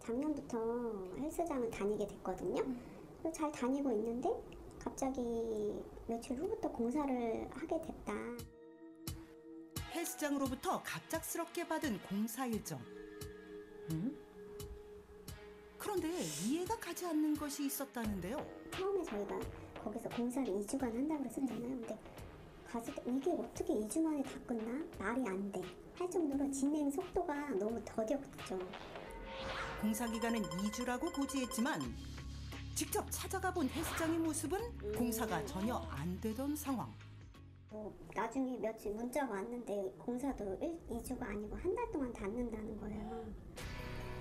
작년부터 헬스장을 다니게 됐거든요. 잘 다니고 있는데 갑자기 며칠 후부터 공사를 하게 됐다. 헬스장으로부터 갑작스럽게 받은 공사 일정. 그런데 이해가 가지 않는 것이 있었다는데요. 처음에 저희가 거기서 공사를 2주간 한다고 그랬었잖아요. 근데 갔을 때 이게 어떻게 2주 만에 다 끝나? 말이 안 돼. 할 정도로 진행 속도가 너무 더뎠죠. 공사 기간은 2주라고 고지했지만 직접 찾아가 본 헬스장의 모습은 공사가 전혀 안 되던 상황. 나중에 며칠 문자가 왔는데 공사도 2주가 아니고 한 달 동안 닫는다는 거예요.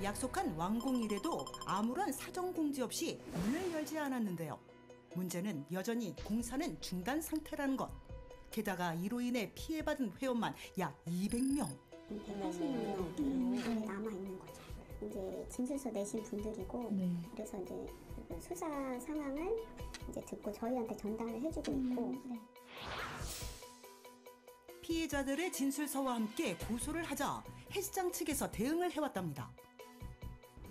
약속한 완공일에도 아무런 사정 공지 없이 문을 열지 않았는데요. 문제는 여전히 공사는 중단 상태라는 것. 게다가 이로 인해 피해받은 회원만 약 200명. 180명 넘게 남아있는 거죠. 이제 진술서 내신 분들이고, 그래서 이제 수사 상황을 이제 듣고 저희한테 전달을 해주고 있고. 피해자들의 진술서와 함께 고소를 하자 헬스장 측에서 대응을 해왔답니다.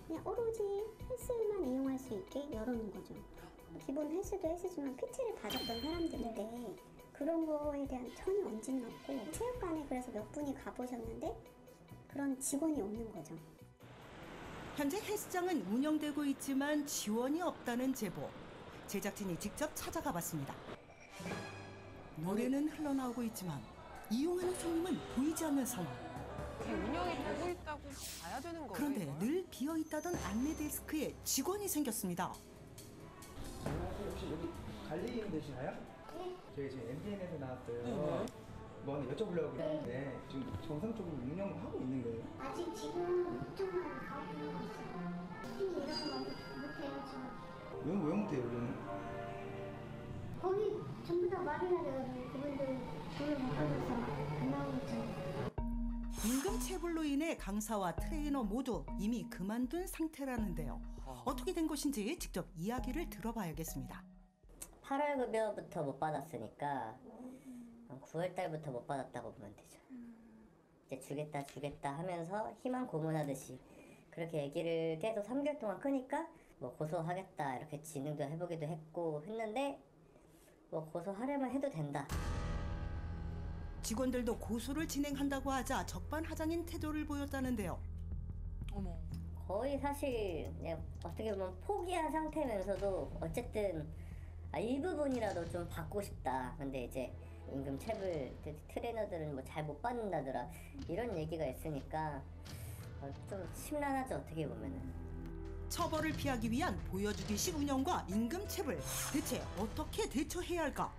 그냥 오로지 헬스만 이용할 수 있게 열어놓은 거죠. 기본 헬스도 헬스지만 PT를 받았던 사람들인데 그런 거에 대한 전혀 언지는 없고, 체육관에 그래서 몇 분이 가보셨는데 그런 직원이 없는 거죠. 현재 헬스장은 운영되고 있지만 지원이 없다는 제보. 제작진이 직접 찾아가 봤습니다. 노래는 흘러나오고 있지만 이용하는 손님은 보이지 않는 상황. 운영이 되고 있다고 봐야 되는 거예요. 그런데 이걸? 늘 비어있다던 안내 데스크에 직원이 생겼습니다. 혹시 여기 관리인 되시나요? 네. 저희 지금 MBN에서 나왔어요. 뭐 하나 여쭤보려고 그러는데 지금 정상적으로 운영을 하고 있는 거예요? 아직 지금 그쪽만 가고 있어요. 팀이 이렇게 못해요, 지금. 왜 못해요, 여기는? 거기 전부 다 말해야 돼가지고 그분들 돈을 못 받아서 안 나오고 있잖아요. 임금 체불로 인해 강사와 트레이너 모두 이미 그만둔 상태라는데요. 어떻게 된 것인지 직접 이야기를 들어봐야겠습니다. 8월 급여부터 못 받았으니까 9월 달부터 못 받았다고 보면 되죠. 이제 주겠다 하면서 희망 고문하듯이 그렇게 얘기를 계속 3개월 동안 끄니까 뭐 고소하겠다 이렇게 진행도 해보기도 했는데 뭐 고소하려면 해도 된다. 직원들도 고소를 진행한다고 하자 적반하장인 태도를 보였다는데요. 어머. 거의 사실 그냥 어떻게 보면 포기한 상태면서도 어쨌든 일부분이라도 좀 받고 싶다. 근데 이제 임금 체불 트레이너들은 뭐 잘 못 받는다더라 이런 얘기가 있으니까 좀 심란하죠, 어떻게 보면은. 처벌을 피하기 위한 보여주기식 운영과 임금 체불, 대체 어떻게 대처해야 할까?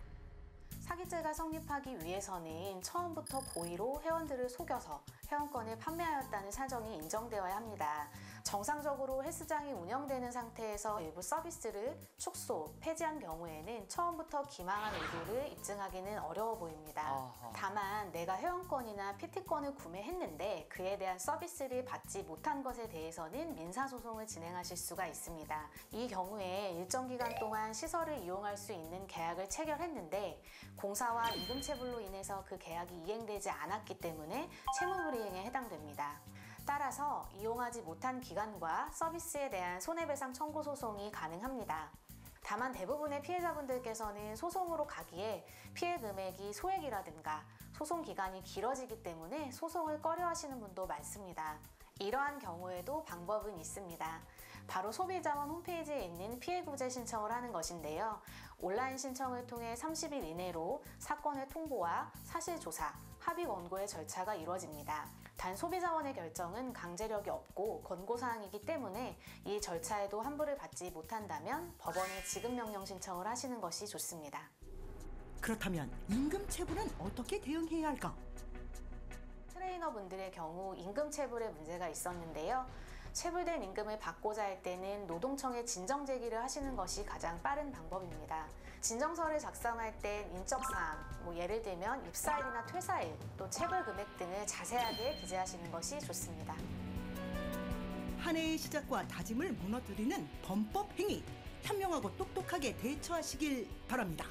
사기죄가 성립하기 위해서는 처음부터 고의로 회원들을 속여서 회원권을 판매하였다는 사정이 인정되어야 합니다. 정상적으로 헬스장이 운영되는 상태에서 일부 서비스를 축소, 폐지한 경우에는 처음부터 기망한 의도를 입증하기는 어려워 보입니다. 다만 내가 회원권이나 PT권을 구매했는데 그에 대한 서비스를 받지 못한 것에 대해서는 민사소송을 진행하실 수가 있습니다. 이 경우에 일정 기간 동안 시설을 이용할 수 있는 계약을 체결했는데 공사와 임금체불로 인해서 그 계약이 이행되지 않았기 때문에 채무불이행에 해당됩니다. 따라서 이용하지 못한 기간과 서비스에 대한 손해배상 청구 소송이 가능합니다. 다만 대부분의 피해자분들께서는 소송으로 가기에 피해 금액이 소액이라든가 소송 기간이 길어지기 때문에 소송을 꺼려하시는 분도 많습니다. 이러한 경우에도 방법은 있습니다. 바로 소비자원 홈페이지에 있는 피해구제 신청을 하는 것인데요. 온라인 신청을 통해 30일 이내로 사건의 통보와 사실조사, 합의 원고의 절차가 이루어집니다. 단 소비자원의 결정은 강제력이 없고 권고사항이기 때문에 이 절차에도 환불을 받지 못한다면 법원에 지급명령 신청을 하시는 것이 좋습니다. 그렇다면 임금 체불은 어떻게 대응해야 할까? 트레이너분들의 경우 임금 체불에 문제가 있었는데요. 체불된 임금을 받고자 할 때는 노동청에 진정 제기를 하시는 것이 가장 빠른 방법입니다. 진정서를 작성할 땐 인적사항, 예를 들면 입사일이나 퇴사일, 또 체불 금액 등을 자세하게 기재하시는 것이 좋습니다. 한 해의 시작과 다짐을 무너뜨리는 범법 행위, 현명하고 똑똑하게 대처하시길 바랍니다.